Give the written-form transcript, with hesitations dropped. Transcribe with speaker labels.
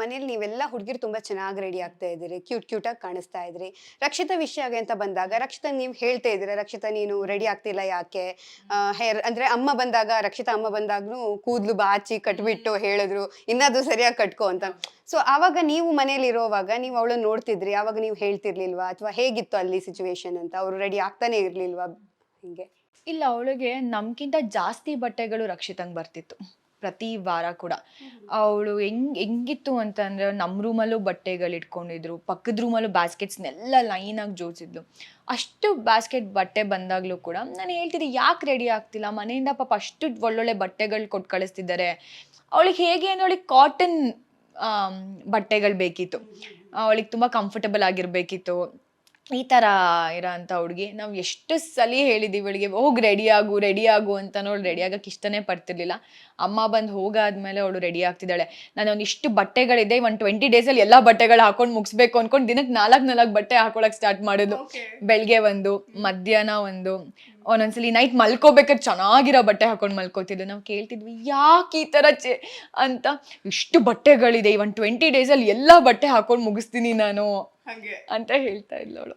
Speaker 1: ಮನೇಲಿ ನೀವೆಲ್ಲ ಹುಡುಗಿರು ತುಂಬಾ ಚೆನ್ನಾಗಿ ರೆಡಿ ಆಗ್ತಾ ಇದ್ದೀರಿ, ಕ್ಯೂಟ್ ಆಗಿ ಕಾಣಿಸ್ತಾ ಇದ್ರಿ. ರಕ್ಷಿತಾ ವಿಷಯ ಅಂತ ಬಂದಾಗ ರಕ್ಷಿತಾ ನೀವು ಹೇಳ್ತಾ ಇದ್ದೀರಾ, ರಕ್ಷಿತಾ ನೀನು ರೆಡಿ ಆಗ್ತಿಲ್ಲ ಯಾಕೆ? ಹೇರ್ ಅಂದ್ರೆ ರಕ್ಷಿತಾ ಅಮ್ಮ ಬಂದಾಗ್ನು ಕೂದ್ಲು ಬಾಚಿ ಕಟ್ಬಿಟ್ಟು ಹೇಳಿದ್ರು ಇನ್ನಾದ್ರು ಸರಿಯಾಗಿ ಕಟ್ಕೋ ಅಂತ. ಸೊ ಆವಾಗ ನೀವು ಮನೇಲಿ ಇರೋವಾಗ ನೀವು ಅವಳನ್ನ ನೋಡ್ತಿದ್ರಿ, ಆವಾಗ ನೀವು ಹೇಳ್ತಿರ್ಲಿಲ್ವಾ ಅಥವಾ ಹೇಗಿತ್ತು ಅಲ್ಲಿ ಸಿಚುವೇಶನ್ ಅಂತ? ಅವ್ರು ರೆಡಿ ಆಗ್ತಾನೆ ಇರ್ಲಿಲ್ವಾ ಹಿಂಗೆ?
Speaker 2: ಇಲ್ಲ, ಅವಳಿಗೆ ನಮ್ಗಿಂತ ಜಾಸ್ತಿ ಬಟ್ಟೆಗಳು ರಕ್ಷಿತಂಗೆ ಬರ್ತಿತ್ತು ಪ್ರತಿ ವಾರ ಕೂಡ. ಅವಳು ಹೆಂಗಿತ್ತು ಅಂತಂದ್ರೆ ನಮ್ಮ ರೂಮಲ್ಲೂ ಬಟ್ಟೆಗಳು ಇಟ್ಕೊಂಡಿದ್ರು, ಪಕ್ಕದ ರೂಮಲ್ಲೂ ಬ್ಯಾಸ್ಕೆಟ್ಸ್ನೆಲ್ಲ ಲೈನಾಗಿ ಜೋಡಿಸಿದ್ಲು. ಅಷ್ಟು ಬ್ಯಾಸ್ಕೆಟ್ ಬಟ್ಟೆ ಬಂದಾಗಲೂ ಕೂಡ ನಾನು ಹೇಳ್ತಿದ್ದೆ ಯಾಕೆ ರೆಡಿ ಆಗ್ತಿಲ್ಲ, ಮನೆಯಿಂದ ಪಾಪ ಅಷ್ಟು ಒಳ್ಳೊಳ್ಳೆ ಬಟ್ಟೆಗಳು ಕೊಟ್ಟು ಕಳಿಸ್ತಿದ್ದಾರೆ. ಅವಳಿಗೆ ಹೇಗೆ ಅಂದರೆ ಅವಳಿಗೆ ಕಾಟನ್ ಬಟ್ಟೆಗಳು ಬೇಕಿತ್ತು, ಅವಳಿಗೆ ತುಂಬ ಕಂಫರ್ಟಬಲ್ ಆಗಿರಬೇಕಿತ್ತು. ಈ ಥರ ಇರೋ ಅಂಥ ಹುಡುಗಿ. ನಾವು ಎಷ್ಟು ಸಲ ಹೇಳಿದ್ದೀವಿ ಇವಳಿಗೆ ಹೋಗಿ ರೆಡಿ ಆಗು ಅಂತ. ಅವಳು ರೆಡಿ ಆಗೋಕ್ಕೆ ಇಷ್ಟನೇ ಪಡ್ತಿರ್ಲಿಲ್ಲ. ಅಮ್ಮ ಬಂದು ಹೋಗಾದ್ಮೇಲೆ ಅವಳು ರೆಡಿ ಆಗ್ತಿದ್ದಾಳೆ. ನಾನು ಒಂದಿಷ್ಟು ಬಟ್ಟೆಗಳಿದೆ, 20 ಡೇಸಲ್ಲಿ ಎಲ್ಲ ಬಟ್ಟೆಗಳು ಹಾಕೊಂಡು ಮುಗಿಸ್ಬೇಕು ಅಂದ್ಕೊಂಡು ದಿನಕ್ಕೆ 4 ಬಟ್ಟೆ ಹಾಕೊಳಕ್ಕೆ ಸ್ಟಾರ್ಟ್ ಮಾಡೋದು. ಬೆಳಗ್ಗೆ ಒಂದು, ಮಧ್ಯಾಹ್ನ ಒಂದು, ಒಂದೊಂದ್ಸಲಿ ನೈಟ್ ಮಲ್ಕೋಬೇಕಾದ್ರೆ ಚೆನ್ನಾಗಿರೋ ಬಟ್ಟೆ ಹಾಕೊಂಡು ಮಲ್ಕೋತಿದ್ವಿ. ನಾವು ಕೇಳ್ತಿದ್ವಿ ಯಾಕೆ ಈ ಥರ ಅಂತ. ಇಷ್ಟು ಬಟ್ಟೆಗಳಿದೆ, 20 ಡೇಸಲ್ಲಿ ಎಲ್ಲ ಬಟ್ಟೆ ಹಾಕೊಂಡು ಮುಗಿಸ್ತೀನಿ ನಾನು ಅಂತ ಹೇಳ್ತಾ ಇದ್ಲು ಅವಳು.